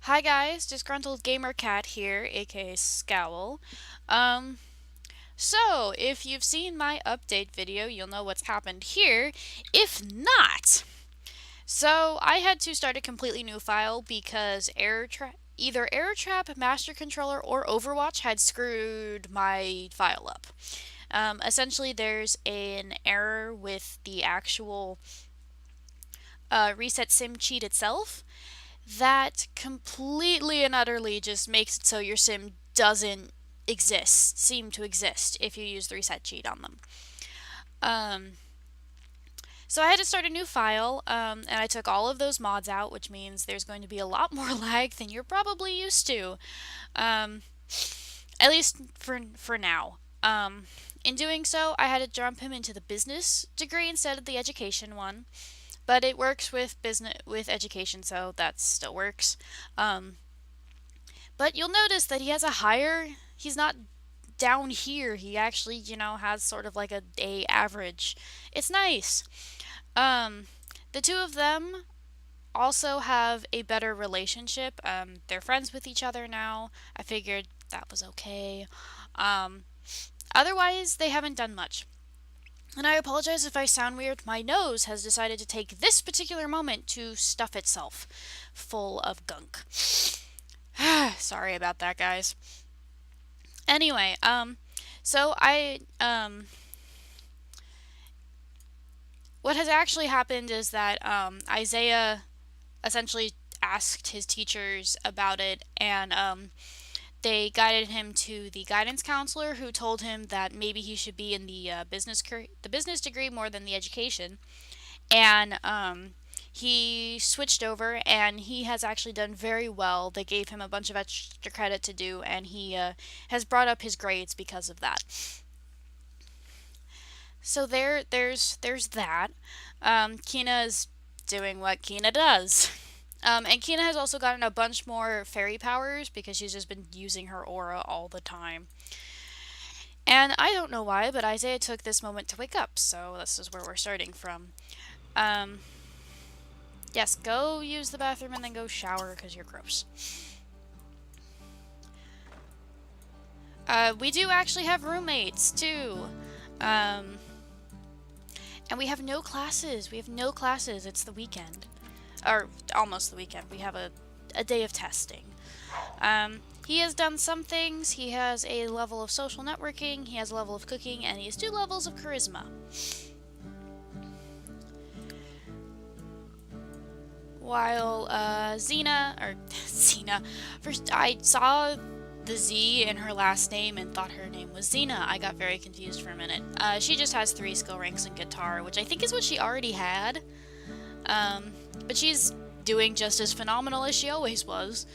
Hi guys, Disgruntled Gamer Cat here, aka Scowl. Um, so if you've seen my update video, you'll know what's happened here. If not, so I had to start a completely new file because either Error Trap, Master Controller, or Overwatch had screwed my file up. Essentially, there's an error with the actual reset sim cheat itself that completely and utterly just makes it so your sim doesn't seem to exist if you use the reset cheat on them. Um, so I had to start a new file, and I took all of those mods out, which means there's going to be a lot more lag than you're probably used to, um, at least for now. In doing so, I had to jump him into the business degree instead of the education one. But it works with education, so that still works. Um, but you'll notice that he has a higher. He's not down here. He actually, has sort of like a average. It's nice. Um, the two of them also have a better relationship. They're friends with each other now. I figured that was okay. Um, Otherwise, they haven't done much. And I apologize if I sound weird. My nose has decided to take this particular moment to stuff itself full of gunk. Sorry about that, guys. Anyway, so what has actually happened is that, Isaiah essentially asked his teachers about it, and, they guided him to the guidance counselor, who told him that maybe he should be in the the business degree more than the education. And he switched over, and he has actually done very well. They gave him a bunch of extra credit to do, and he has brought up his grades because of that. So there's that. Kina is doing what Kina does. And Kina has also gotten a bunch more fairy powers because she's just been using her aura all the time. And I don't know why, but Isaiah took this moment to wake up, so this is where we're starting from. Um, yes, go use the bathroom and then go shower because you're gross. We do actually have roommates, too. Um, and we have no classes. We have no classes. It's the weekend. Or almost the weekend. We have a day of testing. He has done some things. He has a level of social networking, he has a level of cooking, and he has 2 levels of charisma. While Xena, first I saw the Z in her last name and thought her name was Xena. I got very confused for a minute. She just has 3 skill ranks in guitar, which I think is what she already had. But she's doing just as phenomenal as she always was.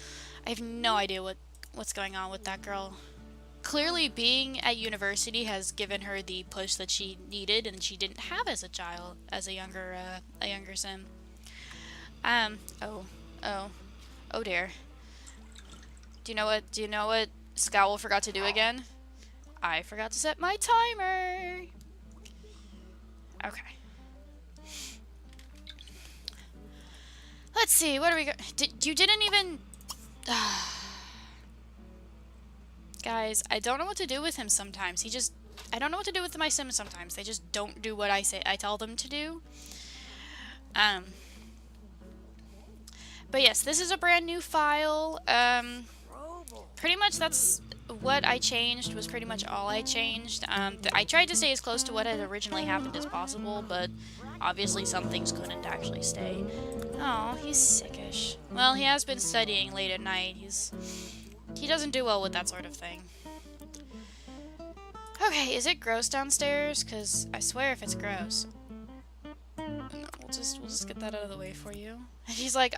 I have no idea what's going on with that girl. Clearly, being at university has given her the push that she needed and she didn't have as a child, as a younger sim. Oh, oh, oh dear. Do you know what Scowl forgot to do again? I forgot to set my timer. Okay. Let's see, what are we you didn't even... Guys, I don't know what to do with him sometimes. I don't know what to do with my Sims sometimes. They just don't do what I tell them to do. But yes, this is a brand new file. Pretty much that's what I changed, was pretty much all I changed. I tried to stay as close to what had originally happened as possible, but obviously some things couldn't actually stay. Oh, he's sickish. Well, he has been studying late at night. He doesn't do well with that sort of thing. Okay, is it gross downstairs? Because I swear if it's gross. No, we'll just get that out of the way for you. And he's like,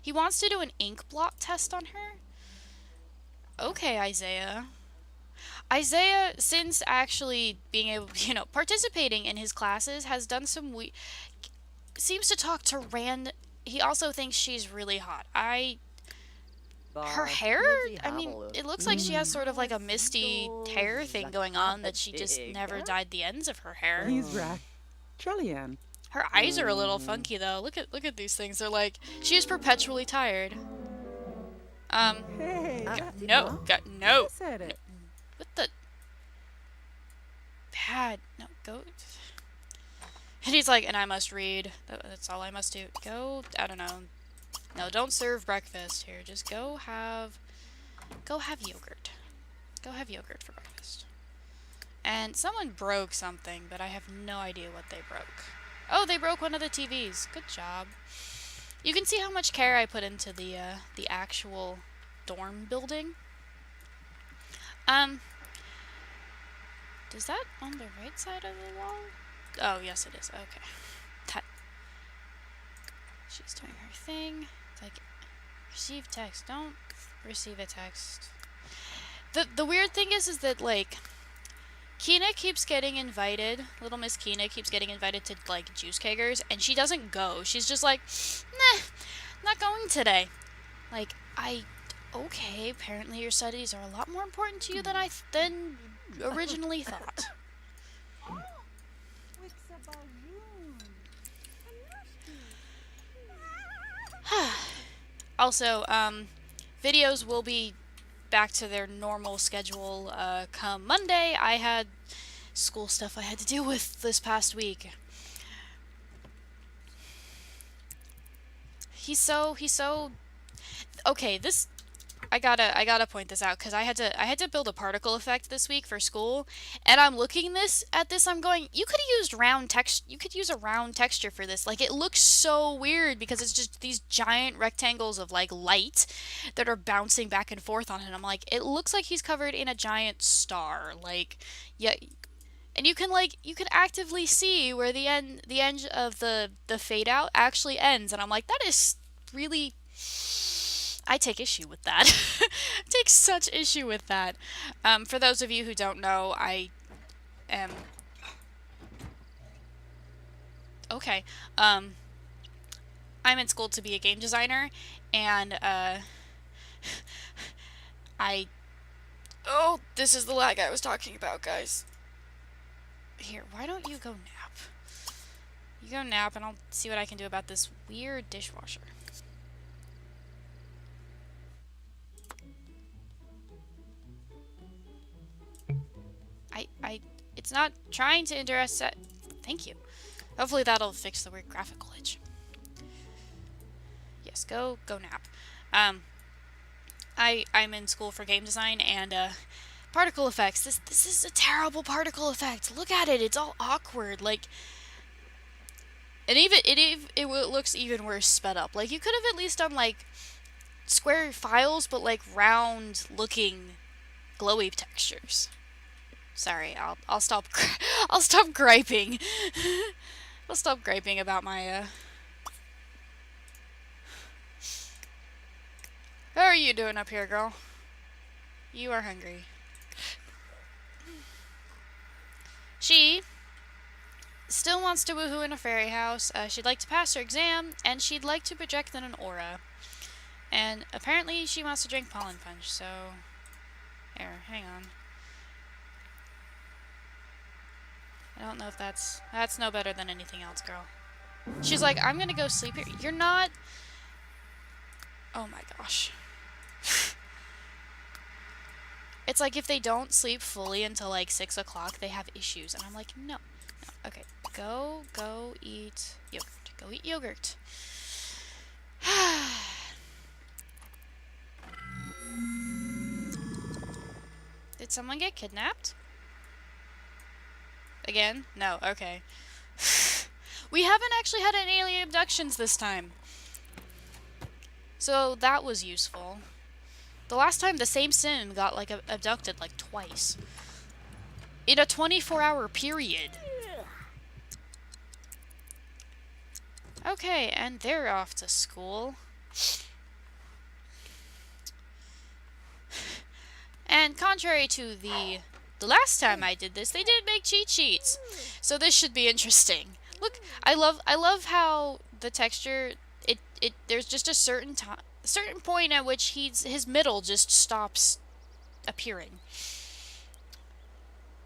he wants to do an ink blot test on her? Okay, Isaiah. Isaiah, since actually being able, participating in his classes, has done some seems to talk to he also thinks she's really hot. Her hair? I mean, it looks like she has sort of like a misty hair thing going on that she just never dyed the ends of her hair. He's right. Trillian. Her eyes are a little funky though. Look at these things. They're like, she is perpetually tired. Hey, that's No, enough. no, Who said no, it? what the bad, no, go. And he's like, and I must read. That's all I must do. Go, I don't know. No, don't serve breakfast here. Just go have yogurt. Go have yogurt for breakfast. And someone broke something, but I have no idea what they broke. Oh, they broke one of the TVs. Good job. You can see how much care I put into the actual dorm building. Um, is that on the right side of the wall? Oh, yes it is. Okay. That, she's doing her thing. It's like, receive text. Don't receive a text. The weird thing is that like Kina keeps getting invited. Little Miss Kina keeps getting invited to like juice keggers, and she doesn't go. She's just like, nah, not going today. Like okay. Apparently your studies are a lot more important to you than than originally thought. Also, videos will be back to their normal schedule come Monday. I had school stuff I had to deal with this past week. He's so okay. This I gotta point this out because I had to build a particle effect this week for school, and I'm looking at this. I'm going, you could have used round text. You could use a round texture for this. Like it looks so weird because it's just these giant rectangles of like light that are bouncing back and forth on him. I'm like, it looks like he's covered in a giant star. Like, yeah, and you can actively see where the end of the fade out actually ends, and I'm like, that is really. I take issue with that. I take such issue with that. For those of you who don't know, I am okay. Um, I'm in school to be a game designer, and I oh, this is the lag I was talking about, guys. Here, why don't you go nap? You go nap, and I'll see what I can do about this weird dishwasher. It's not trying to interest. Thank you. Hopefully that'll fix the weird graphic glitch. Yes, go nap. Um, I'm in school for game design and particle effects. This is a terrible particle effect. Look at it. It's all awkward. Like, and it looks even worse sped up. Like you could have at least done like square files, but like round looking glowy textures. Sorry, I'll stop I'll stop griping. I'll stop griping about my How are you doing up here, girl? You are hungry. She still wants to woohoo in a fairy house. She'd like to pass her exam, and she'd like to project in an aura. And apparently she wants to drink pollen punch, so... Here, hang on. I don't know if that's no better than anything else, girl. She's like, I'm gonna go sleep here. You're not... Oh my gosh. It's like if they don't sleep fully until like 6 o'clock, they have issues. And I'm like, no. Okay, go eat yogurt. Go eat yogurt. Did someone get kidnapped? Again? No, okay. We haven't actually had any alien abductions this time. So that was useful. The last time the same sim got like abducted like twice. In a 24-hour period. Okay, and they're off to school. And contrary to the last time I did this, they didn't make cheat sheets. So this should be interesting. Look, I love how the texture it there's just a certain point at which his middle just stops appearing.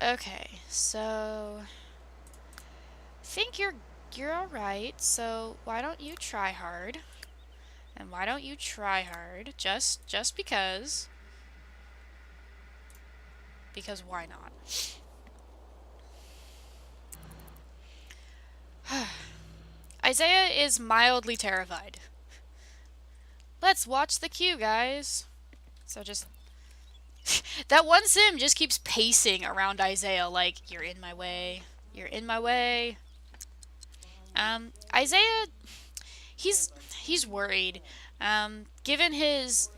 Okay, so I think you're all right. So why don't you try hard? And why don't you try hard? Just because. Because why not? Isaiah is mildly terrified. Let's watch the queue, guys. So just that one sim just keeps pacing around Isaiah like, you're in my way. You're in my way. Isaiah, he's worried. Given his,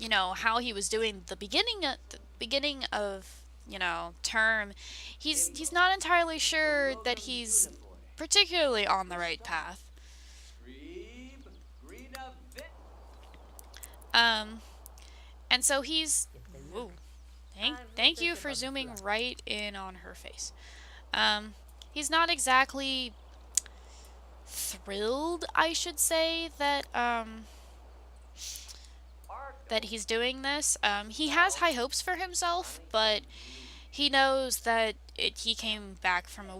how he was doing the beginning of term, he's not entirely sure that he's particularly on the right path. Um, and so he's. Whoa, thank you for zooming right in on her face. He's not exactly thrilled, I should say, that he's doing this. He has high hopes for himself, but he knows that he came back from a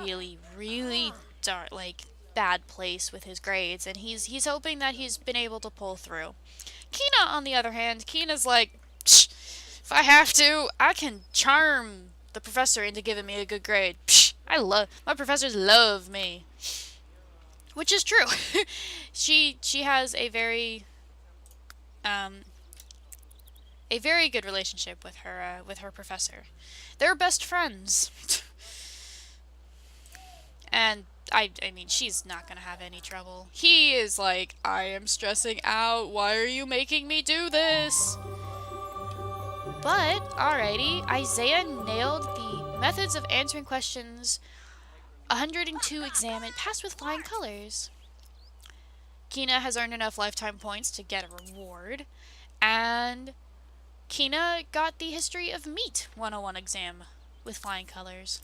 really, really dark, bad place with his grades, and he's hoping that he's been able to pull through. Kina, on the other hand, Kina's like, if I have to, I can charm the professor into giving me a good grade. My professors love me, which is true. She has um a very good relationship with her professor. They're best friends. And I mean, she's not gonna have any trouble. He is like, I am stressing out. Why are you making me do this? But, alrighty, Isaiah nailed the methods of answering questions 102 exam and passed with flying colors. Kina has earned enough lifetime points to get a reward, and Kina got the History of Meat 101 exam with flying colors.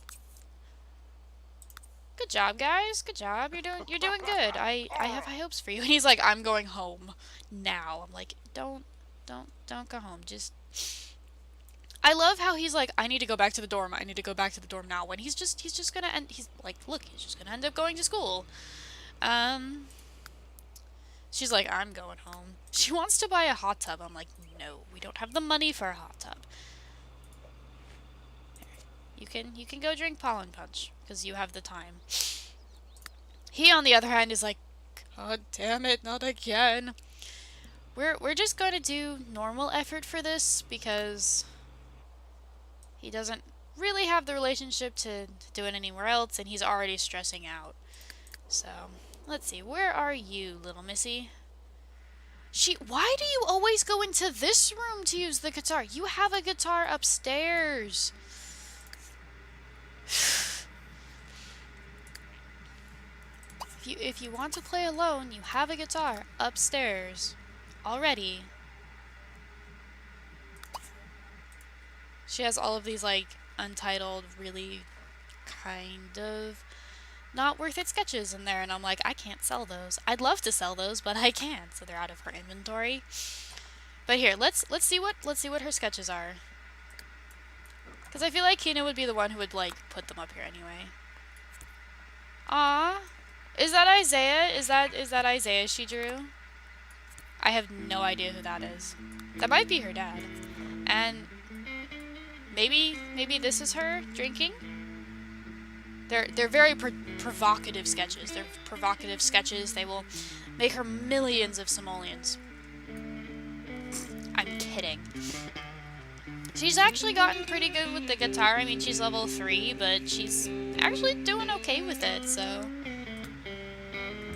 Good job, guys. Good job. You're doing good. I have high hopes for you. And he's like, I'm going home now. I'm like, don't go home. Just I love how he's like, I need to go back to the dorm. I need to go back to the dorm now. When he's just gonna end. He's like, look, he's just gonna end up going to school. Um, she's like, I'm going home. She wants to buy a hot tub. I'm like, no, we don't have the money for a hot tub. You can go drink pollen punch because you have the time. He, on the other hand, is like, God damn it, not again. We're just going to do normal effort for this because he doesn't really have the relationship to do it anywhere else, and he's already stressing out. So, let's see. Where are you, little missy? Why do you always go into this room to use the guitar? You have a guitar upstairs. If you want to play alone, you have a guitar upstairs already. She has all of these untitled, really kind of not worth it sketches in there, and I'm like, I can't sell those. I'd love to sell those, but I can't, so they're out of her inventory. But here, let's see what her sketches are. Because I feel like Kina would be the one who would put them up here anyway. Ah, is that Isaiah? Is that Isaiah she drew? I have no idea who that is. That might be her dad. And maybe this is her drinking? They're very provocative sketches. They're provocative sketches. They will make her millions of simoleons. I'm kidding. She's actually gotten pretty good with the guitar. I mean, she's level 3, but she's actually doing okay with it, so...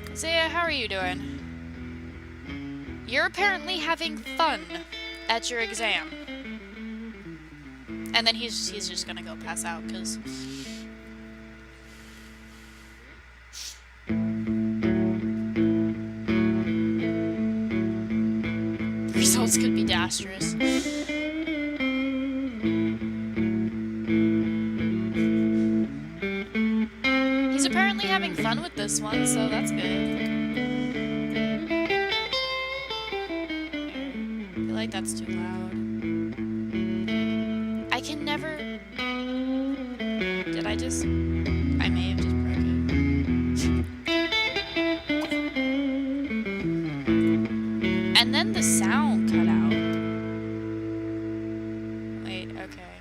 Isaiah, how are you doing? You're apparently having fun at your exam. And then he's just gonna go pass out, because... results could be disastrous. He's apparently having fun with this one, so that's good. I feel like that's too loud. I can never... Did I just... I may have just broke it. And then the sound cut out. Wait, okay.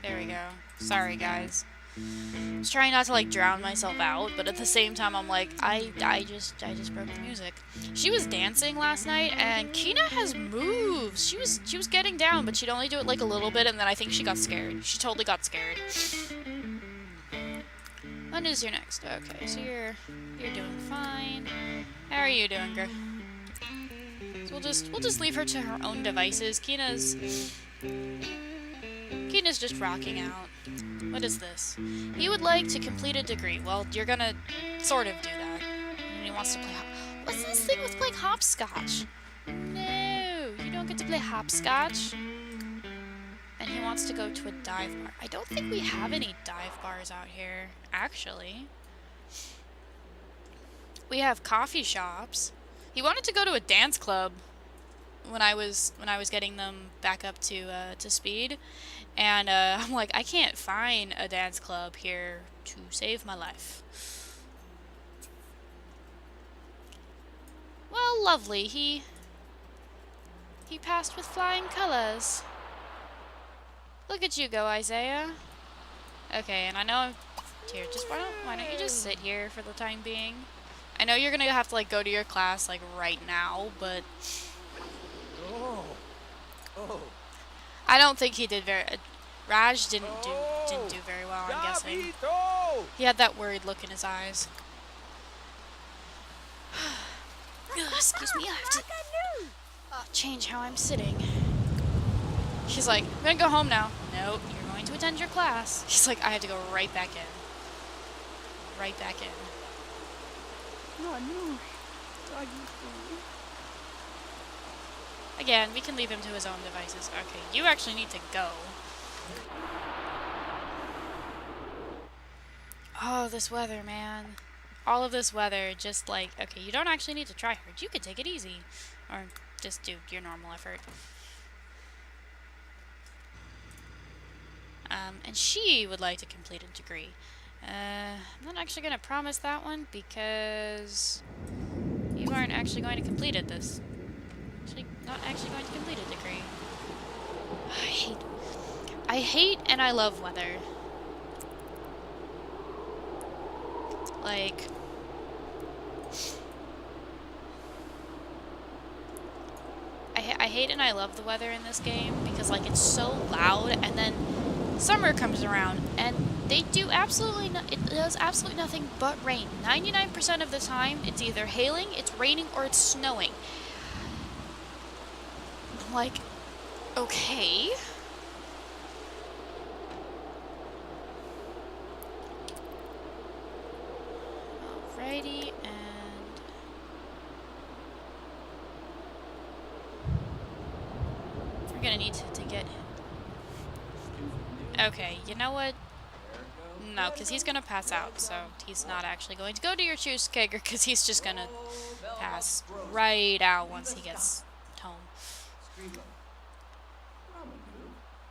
There we go. Sorry, guys. I was trying not to like drown myself out, but at the same time I'm like, I just broke the music. She was dancing last night, and Kina has moves. She was getting down, but she'd only do it like a little bit, and then I think she got scared. She totally got scared. When is your next? Okay, so you're doing fine. How are you doing, girl? So we'll just leave her to her own devices. Kina's just rocking out. What is this? He would like to complete a degree. Well, you're gonna sort of do that. And he wants to play What's this thing with playing hopscotch? No, you don't get to play hopscotch. And he wants to go to a dive bar. I don't think we have any dive bars out here, actually. We have coffee shops. He wanted to go to a dance club when I was getting them back up to speed. And I'm like, I can't find a dance club here to save my life. Well, lovely. He passed with flying colors. Look at you go, Isaiah. Okay, and I know I'm here. Just why don't you just sit here for the time being? I know you're gonna have to like go to your class like right now, but I don't think he did very. Raj didn't do very well. I'm guessing. He had that worried look in his eyes. Excuse me, I have to change how I'm sitting. She's like, I'm gonna go home now. Nope, you're going to attend your class. She's like, I have to go right back in. Right back in. Again, we can leave him to his own devices. Okay, you actually need to go. Oh, this weather, man. All of this weather, just like, okay, you don't actually need to try hard. You could take it easy. Or just do your normal effort. And she would like to complete a degree. I'm not actually going to promise that one because you aren't actually going to complete it this. Not actually going to complete a degree. I hate and I love weather. Like, I hate and I love the weather in this game because like it's so loud, and then summer comes around and it does absolutely nothing but rain. 99% of the time it's either hailing, it's raining, or it's snowing. I'm like, okay. Alrighty, and we're gonna need to get him. Okay, you know what? No, because he's gonna pass out, so he's not actually going to go to your juice kegger because he's just gonna pass right out once he gets home.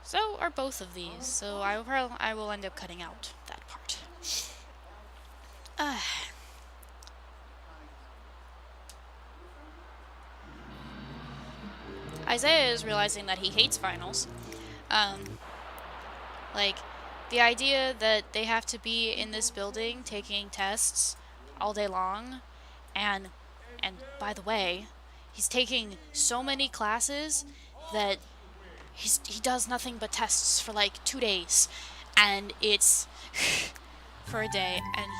So are both of these, so I will end up cutting out that part. Isaiah is realizing that he hates finals. Like, the idea that they have to be in this building taking tests all day long, and by the way, he's taking so many classes that he does nothing but tests for like 2 days, and it's for a day, and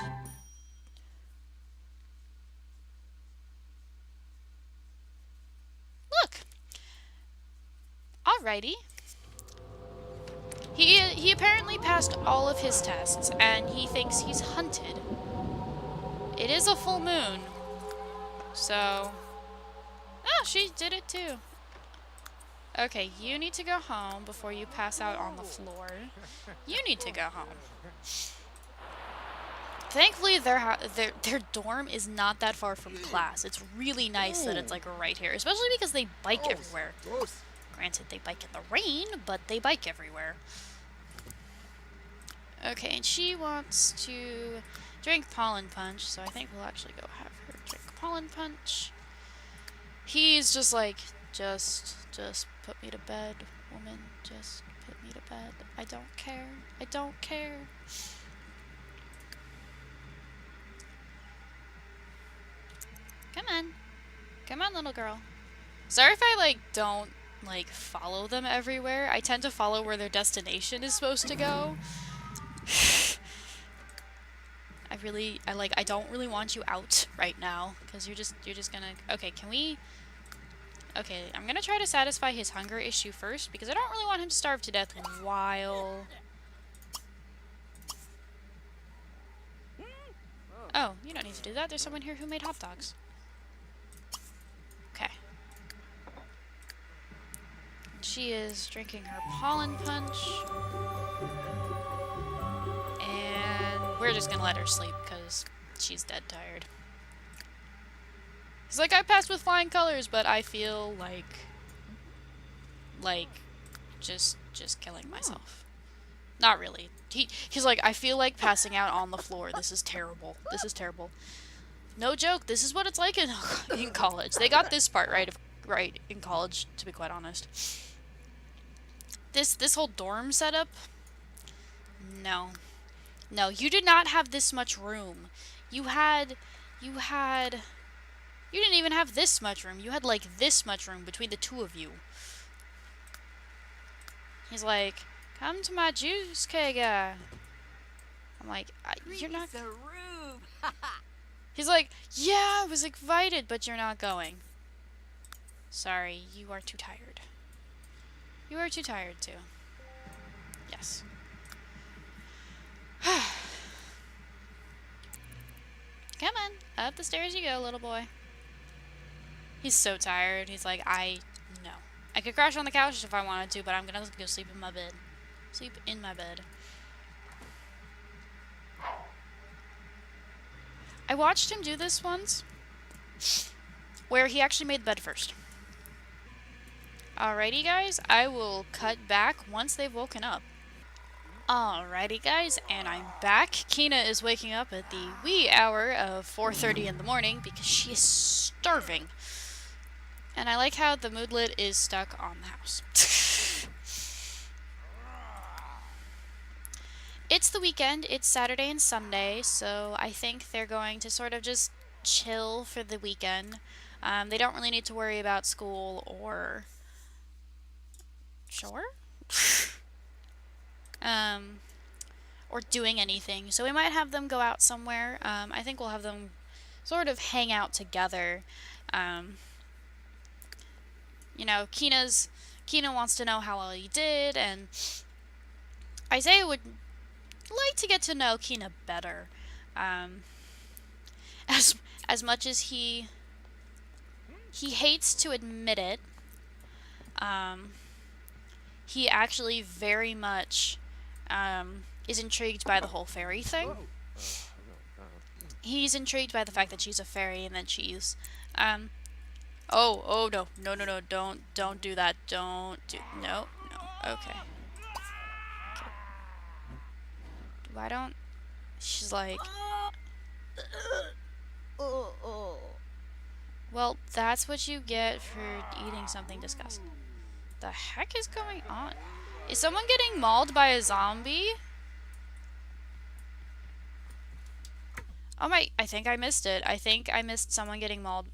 look, alrighty. He apparently passed all of his tests, and he thinks he's hunted. It is a full moon, so... Oh, she did it too. Okay, you need to go home before you pass out on the floor. You need to go home. Thankfully, their dorm is not that far from class. It's really nice that it's like right here, especially because they bike everywhere. Granted, they bike in the rain, but they bike everywhere. Okay, and she wants to drink pollen punch, so I think we'll actually go have her drink pollen punch. He's just like, just put me to bed, woman. Just put me to bed. I don't care. I don't care. Come on. Come on, little girl. Sorry if I, like, don't, like, follow them everywhere. I tend to follow where their destination is supposed to go. I don't really want you out right now, because you're just gonna, okay, can we, okay, I'm gonna try to satisfy his hunger issue first, because I don't really want him to starve to death while, oh, you don't need to do that, there's someone here who made hot dogs. Okay. She is drinking her pollen punch, and we're just gonna let her sleep, because she's dead tired. He's like, I passed with flying colors, but I feel like, just killing myself. Not really. He's like, I feel like passing out on the floor. This is terrible. This is terrible. No joke. This is what it's like in college. They got this part right in college, to be quite honest. This whole dorm setup. No, no. You did not have this much room. You had. You didn't even have this much room. You had like this much room between the two of you. He's like, come to my juice kegger. I'm like, you're not. The roof. He's like, yeah, I was invited, but you're not going. Sorry, you are too tired. You are too tired too. Yes. Come on, up the stairs you go, little boy. He's so tired. He's like, no. I could crash on the couch if I wanted to, but I'm gonna go sleep in my bed. Sleep in my bed. I watched him do this once, where he actually made the bed first. Alrighty, guys, I will cut back once they've woken up. Alrighty, guys, and I'm back. Kina is waking up at the wee hour of 4:30 in the morning because she is starving. And I like how the moodlet is stuck on the house. It's the weekend, it's Saturday and Sunday, so I think they're going to sort of just chill for the weekend. They don't really need to worry about school or chore? Or doing anything. So we might have them go out somewhere. I think we'll have them sort of hang out together. You know, Kina wants to know how well he did, and Isaiah would like to get to know Kina better. As much as he hates to admit it, he actually very much is intrigued by the whole fairy thing. He's intrigued by the fact that she's a fairy and that she's oh no, don't do that. No. Okay. Why don't she's like, well, that's what you get for eating something disgusting. The heck is going on? Is someone getting mauled by a zombie? Oh my, I think I missed it. I think I missed someone getting mauled.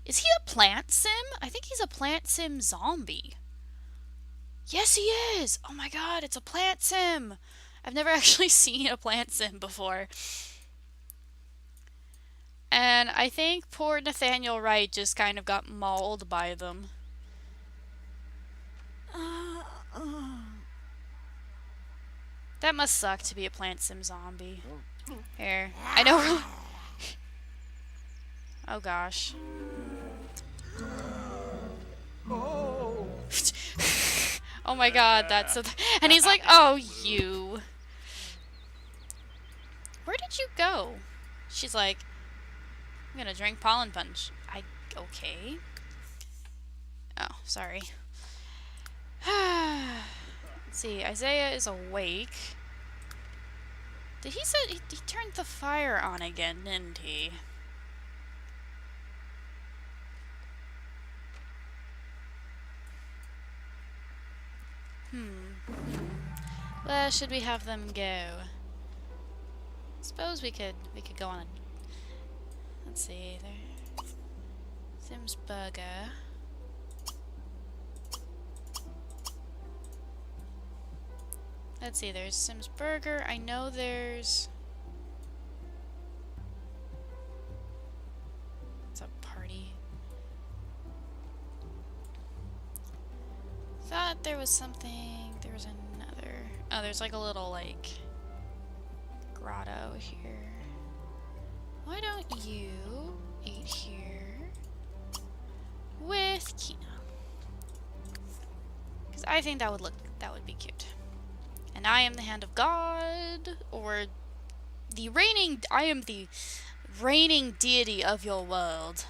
Is he a plant sim? I think he's a plant sim zombie. Yes, he is! Oh my god, it's a plant sim! I've never actually seen a plant sim before. And I think poor Nathaniel Wright just kind of got mauled by them. That must suck to be a plant sim zombie. Here. I know. Oh gosh. Oh my god, that's so. And he's like, oh, you. Where did you go? She's like, I'm gonna drink pollen punch. Okay. Oh, sorry. Let's see, Isaiah is awake. Did he say he turned the fire on again, didn't he? Where should we have them go? Suppose we could go on a, let's see, there. Sims Burger. Let's see, there's Sims Burger. I know there's... It's a party. Thought there was something... There was another... Oh, there's like a little, like... grotto here. Why don't you eat here with Kina? Because I think that would be cute. And I am the hand of God, or I am the reigning deity of your world.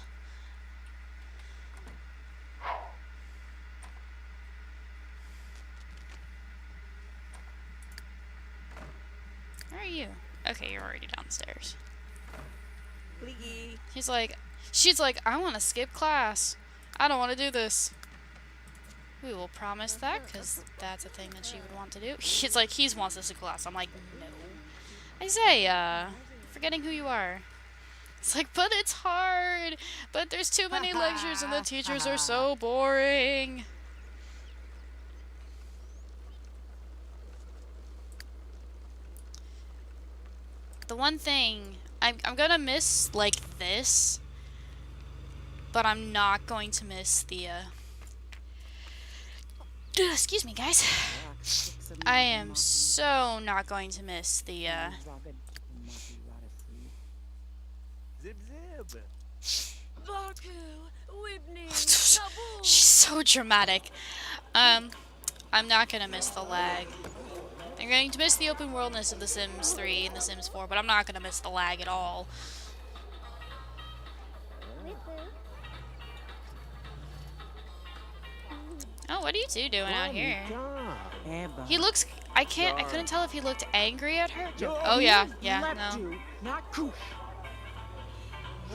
Where are you? Okay, you're already downstairs. She's like, I want to skip class. I don't want to do this. We will promise that, because that's a thing that she would want to do. He's like, he wants us to class. I'm like, no. Isaiah, forgetting who you are. It's like, but it's hard. But there's too many lectures and the teachers are so boring. The one thing, I'm gonna miss, like, this. But I'm not going to miss the, excuse me, guys. I am so not going to miss the, She's so dramatic. I'm not gonna miss the lag. I'm going to miss the open worldness of The Sims 3 and The Sims 4, but I'm not gonna miss the lag at all. Oh, what are you two doing out here? He looks... I couldn't tell if he looked angry at her. Oh, yeah. Yeah, no.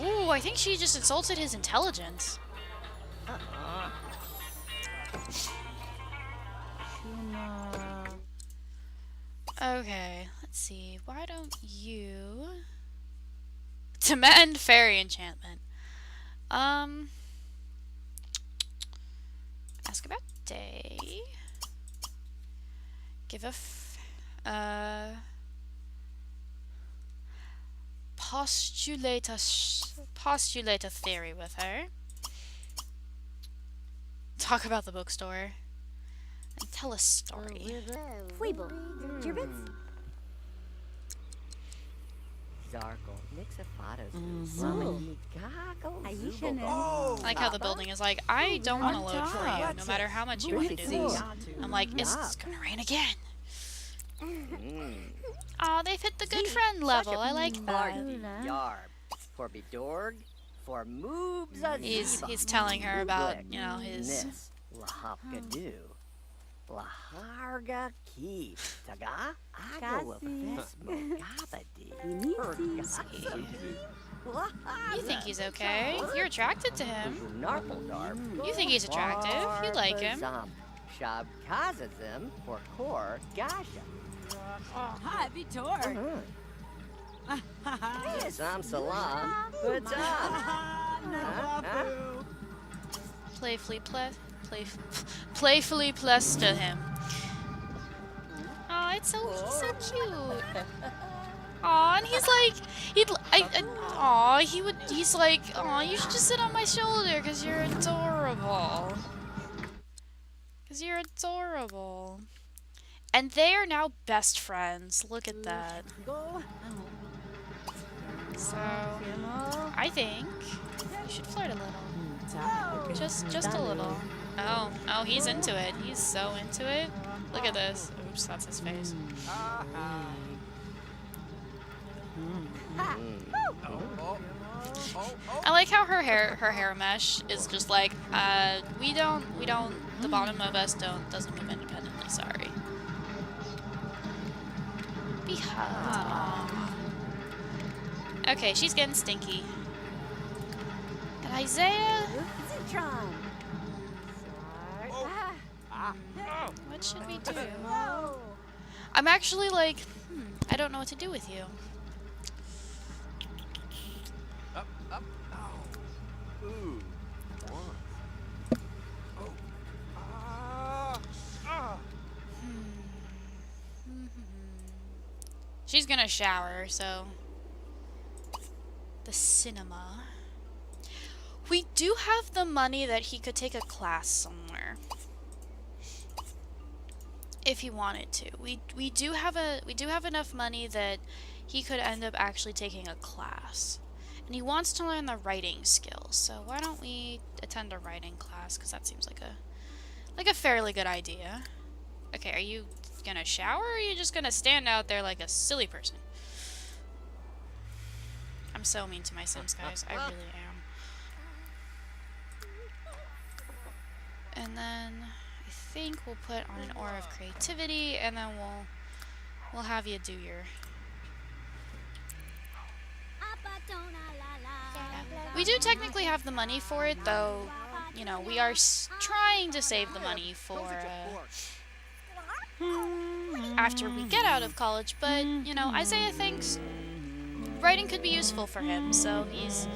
Ooh, I think she just insulted his intelligence. Okay, let's see. Why don't you... Demand fairy enchantment. Ask about day. Give postulate a theory with her. Talk about the bookstore. And tell a story. I like how the building is like, I don't want to load for you, no matter how much you want to do this. I'm like, it's gonna rain again. Aw, they've hit the good friend level. I like that. He's telling her about, you know, his... You think he's okay? You're attracted to him. You think he's attractive. You like him. Playfully pester him. Oh, he's so cute. Aw, and he's like, he's like, aw, you should just sit on my shoulder, cause you're adorable. And they are now best friends. Look at that. So, I think you should flirt a little. Just a little. Oh, he's into it. He's so into it. Look at this. Oops, that's his face. I like how her hair mesh is just like, the bottom of us doesn't move independently, sorry. Be hugged. Okay, she's getting stinky. And Isaiah? What should we do? I'm actually like, I don't know what to do with you. Up, up. Oh. Ooh. One. Oh. Ah. Ah. She's gonna shower, so... The cinema. We do have the money that he could take a class somewhere. If he wanted to. We do have enough money that he could end up actually taking a class. And he wants to learn the writing skills. So why don't we attend a writing class, cuz that seems like a fairly good idea. Okay, are you gonna shower or are you just gonna stand out there like a silly person? I'm so mean to my Sims, guys. I really am. And then I think we'll put on an aura of creativity, and then we'll have you do your... We do technically have the money for it, though. You know, we are trying to save the money for after we get out of college. But you know, Isaiah thinks writing could be useful for him, so he's...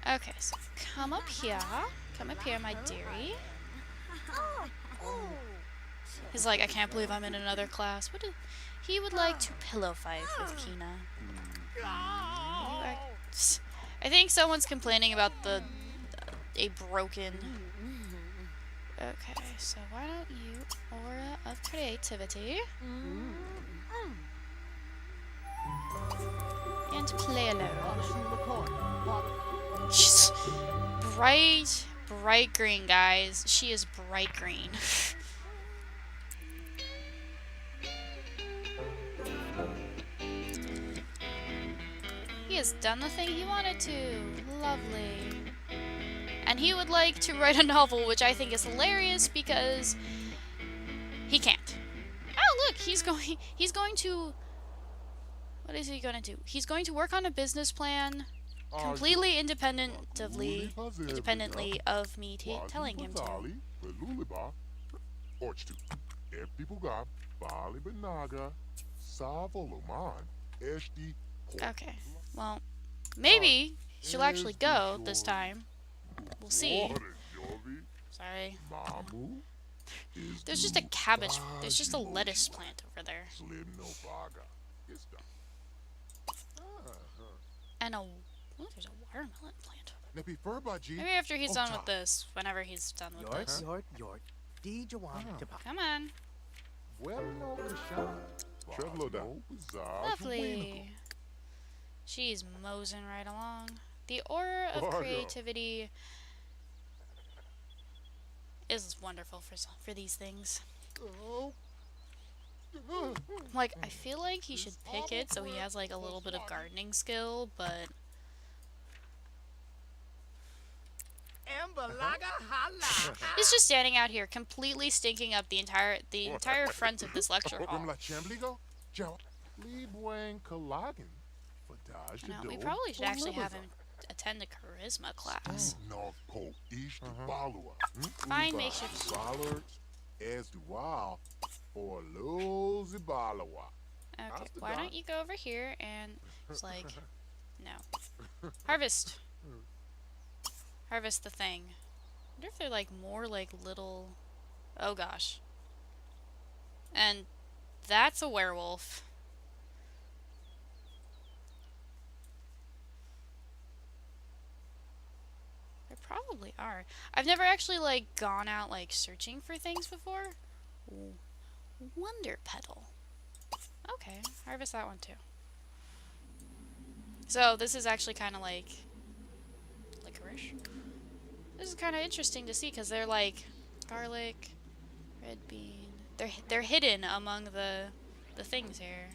Okay, so come up here, my dearie. He's like, I can't believe I'm in another class. He would like to pillow fight with Kina. I think someone's complaining about a broken... Okay, so why don't you aura of creativity and play alone. She's bright green, guys. She is bright green. He has done the thing he wanted to. Lovely. And he would like to write a novel, which I think is hilarious because he can't. Oh, look, he's going to... What is he going to do? He's going to work on a business plan completely independently of me telling him to. Okay, well, maybe she'll actually go this time. We'll see. Sorry. There's just a cabbage. There's just a lettuce plant over there. And a... Oh, there's a watermelon plant. Maybe after he's done with this. Whenever he's done with this. Come on. Lovely. She's moseying right along. The aura of creativity is wonderful for these things. Like, I feel like he should pick it so he has like a little bit of gardening skill, but he's just standing out here completely stinking up the entire front of this lecture hall. No, we probably should actually have him attend a charisma class. Fine makeshift. Okay, why don't you go over here and it's like, no. Harvest. Harvest the thing. I wonder if they're like more like little... Oh gosh. And that's a werewolf. There probably are. I've never actually like gone out like searching for things before. Ooh. Wonder petal. Okay, harvest that one too. So this is actually kind of like licorice. This is kind of interesting to see because they're like garlic, red bean. They're hidden among the things here.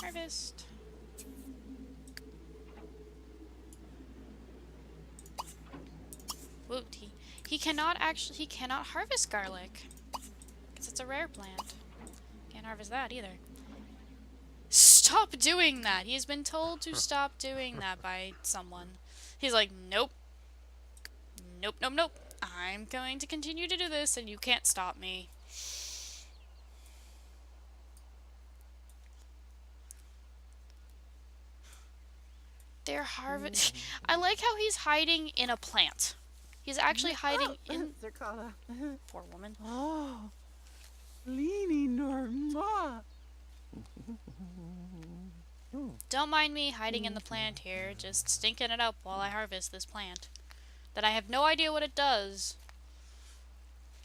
Harvest. Whoop, he cannot harvest garlic because it's a rare plant. Can't harvest that either. Stop doing that! He's been told to stop doing that by someone. He's like, nope. Nope, nope, nope. I'm going to continue to do this and you can't stop me. They're harvest. I like how he's hiding in a plant. He's actually hiding in. Zerkala. Poor woman. Oh. Lini Norma. Don't mind me hiding in the plant here, just stinking it up while I harvest this plant. That I have no idea what it does.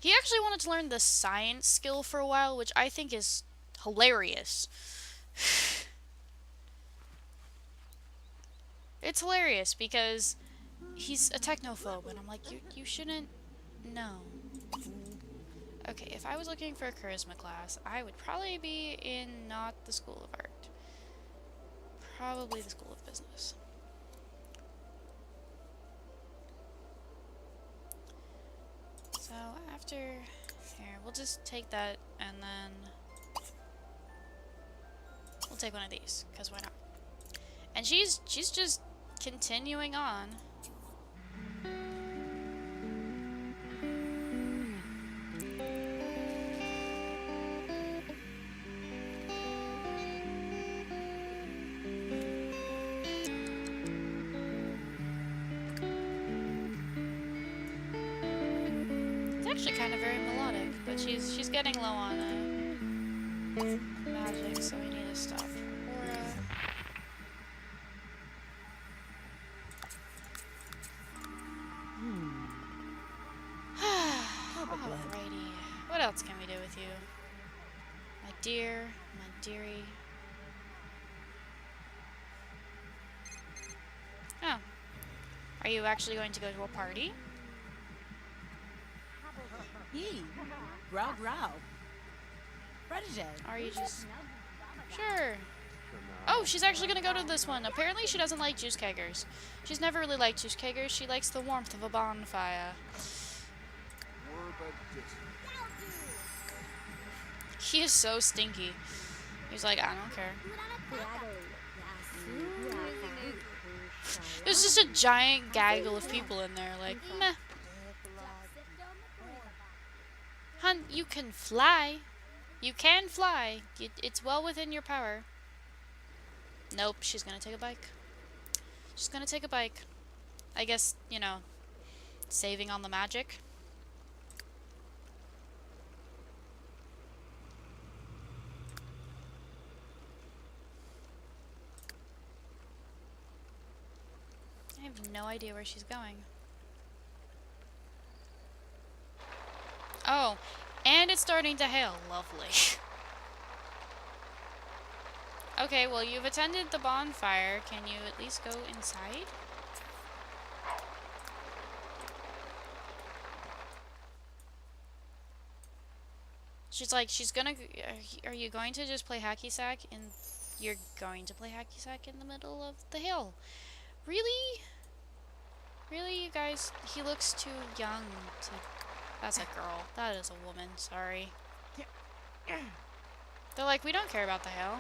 He actually wanted to learn the science skill for a while, which I think is hilarious. It's hilarious because he's a technophobe, and I'm like, you shouldn't know. Okay, if I was looking for a charisma class, I would probably be in not the School of Art. Probably the School of Business. So after here, we'll just take that and then we'll take one of these, because why not? And she's just continuing on. It's actually kind of very melodic, but she's getting low on magic, so we need to stop her aura. Alrighty. What else can we do with you? My dear, my dearie. Oh. Are you actually going to go to a party? Yee. Grow, grow. Predator. Or are you just... Sure. Oh, she's actually gonna go to this one. Apparently she doesn't like juice keggers. She's never really liked juice keggers. She likes the warmth of a bonfire. He is so stinky. He's like, I don't care. There's just a giant gaggle of people in there, like, meh. Hun, you can fly. You can fly. It's well within your power. Nope, she's gonna take a bike. She's gonna take a bike. I guess, you know, saving on the magic. I have no idea where she's going. Oh, and it's starting to hail. Lovely. Okay, well, you've attended the bonfire. Can you at least go inside? She's like, she's gonna... Are you going to just play hacky sack? And you're going to play hacky sack in the middle of the hill. Really? Really, you guys? He looks too young to... That's a girl. That is a woman. Sorry. They're like, we don't care about the hill.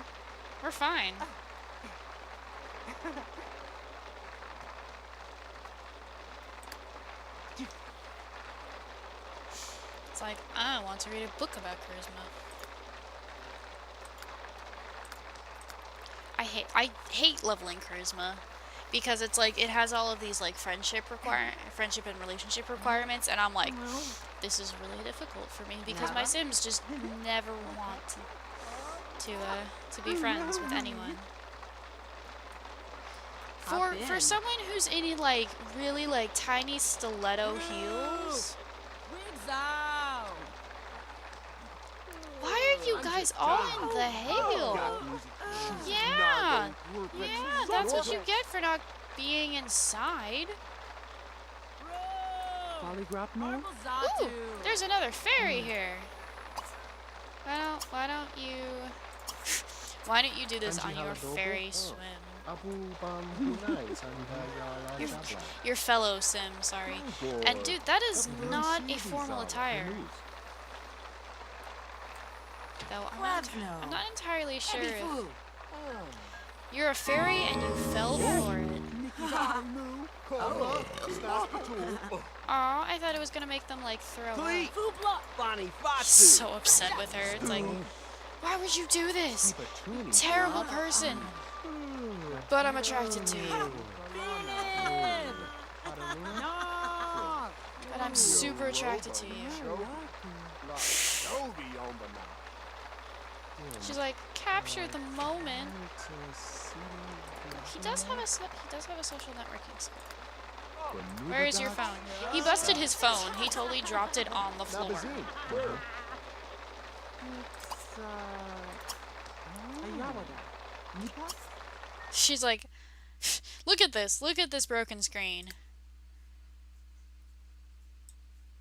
We're fine. It's like, I want to read a book about charisma. I hate leveling charisma because it's like it has all of these like friendship and relationship requirements, and I'm like, this is really difficult for me because my Sims just never want to be friends with anyone. For someone who's in like really like tiny stiletto heels. Why are you guys all in the hail? Yeah, that's what you get for not being inside. Polygraph Ooh, there's another fairy here. Why don't you do this on your fairy swim? Your fellow sim, sorry. And dude, that is not a formal attire. Though Gravno. I'm not entirely sure Heavy if food. you're a fairy and you fell for it. Oh. Aw, I thought it was gonna make them like throw up. Food block. Bonnie He's so upset with her. It's like, why would you do this? Terrible person. But I'm attracted to you. Philip. No! But I'm super attracted to you. She's like, capture the moment. He does have a social networking skill. Where is your phone? He busted his phone. He totally dropped it on the floor. It's, Ayawada. Nipa? She's like, look at this. Look at this broken screen.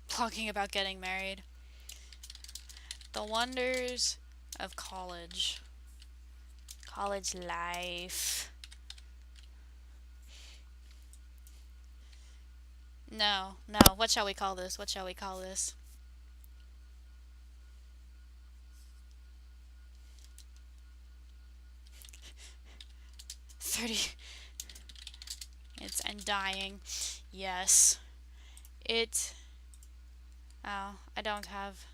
Talking about getting married. The wonders of college. College life. No. What shall we call this? 30. It's and dying. Yes. It. Oh, I don't have.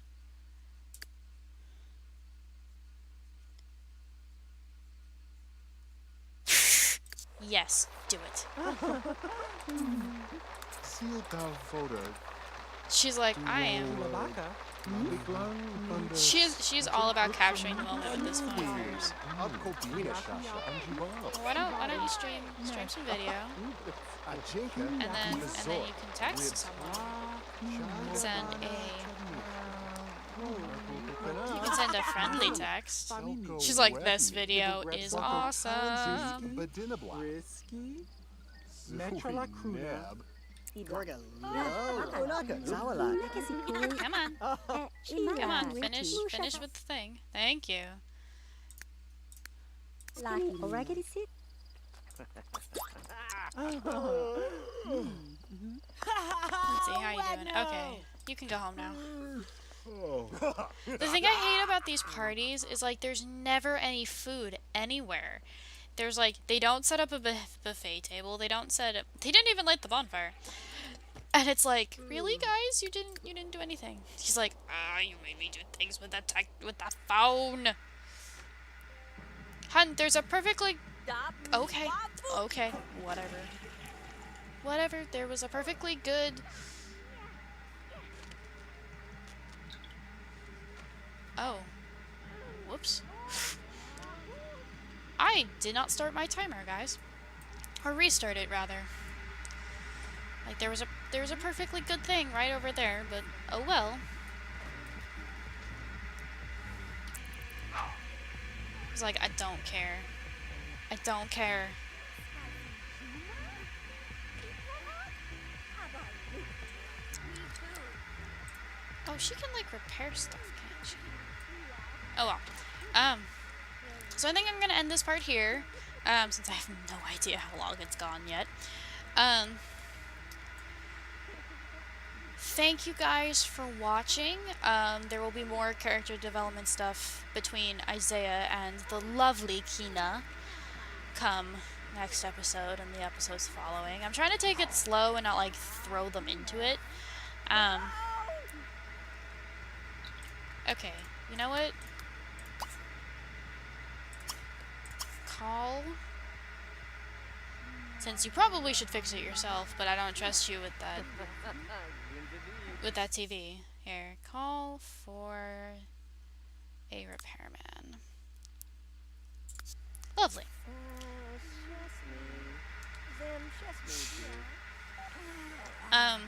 Yes, do it. She's like, I am. Labaka? She's all about capturing the moment with this phone of hers. Why don't you stream some video and then you can text someone. You can send a friendly text. She's like, this video is awesome. Risky? Metro La Cruda. Come on, finish with the thing. Thank you. Let's see how you doing. Okay, you can go home now. The thing I hate about these parties is like there's never any food anywhere. There's like they don't set up a buffet table. They didn't even light the bonfire. And it's like, really, guys? You didn't do anything. He's like, you made me do things with that phone. Hun, there's a perfectly okay, whatever. There was a perfectly good. Oh, whoops. I did not start my timer, guys, or restart it rather. Like there was a perfectly good thing right over there, but oh well. He's like, I don't care. Oh, she can like repair stuff, can't she? Oh well. So I think I'm gonna end this part here, since I have no idea how long it's gone yet. Thank you guys for watching. There will be more character development stuff between Isaiah and the lovely Kina come next episode and the episodes following. I'm trying to take it slow and not like throw them into it. Okay, you know what? Call. Since you probably should fix it yourself, but I don't trust you with that. With that TV. Here, call for a repairman. Lovely. I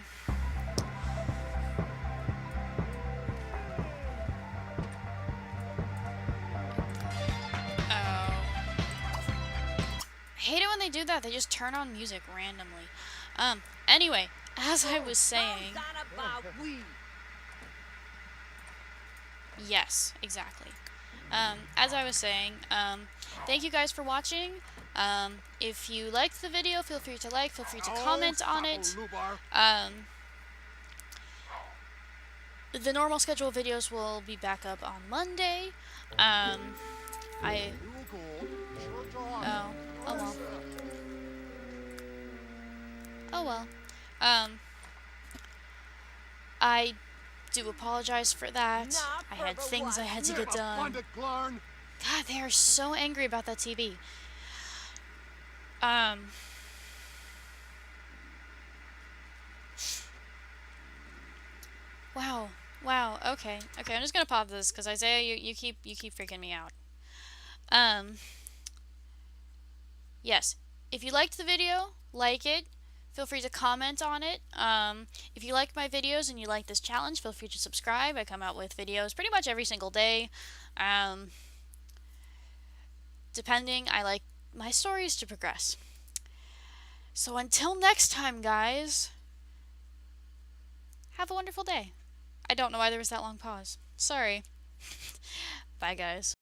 hate it when they do that. They just turn on music randomly. Anyway, as I was saying... Yes, exactly. As I was saying, thank you guys for watching. If you liked the video, feel free to like, feel free to comment on it. The normal schedule videos will be back up on Monday. I oh oh well oh well. Um, I do apologize for that. I had things I had to get done. God, they are so angry about that TV. Um, wow, wow. Okay, okay. I'm just gonna pop this because Isaiah, you keep freaking me out. Um, yes. If you liked the video, like it. Feel free to comment on it. If you like my videos and you like this challenge, feel free to subscribe. I come out with videos pretty much every single day. Um, depending, I like my stories to progress. So until next time, guys, have a wonderful day. I don't know why there was that long pause. Sorry. Bye, guys.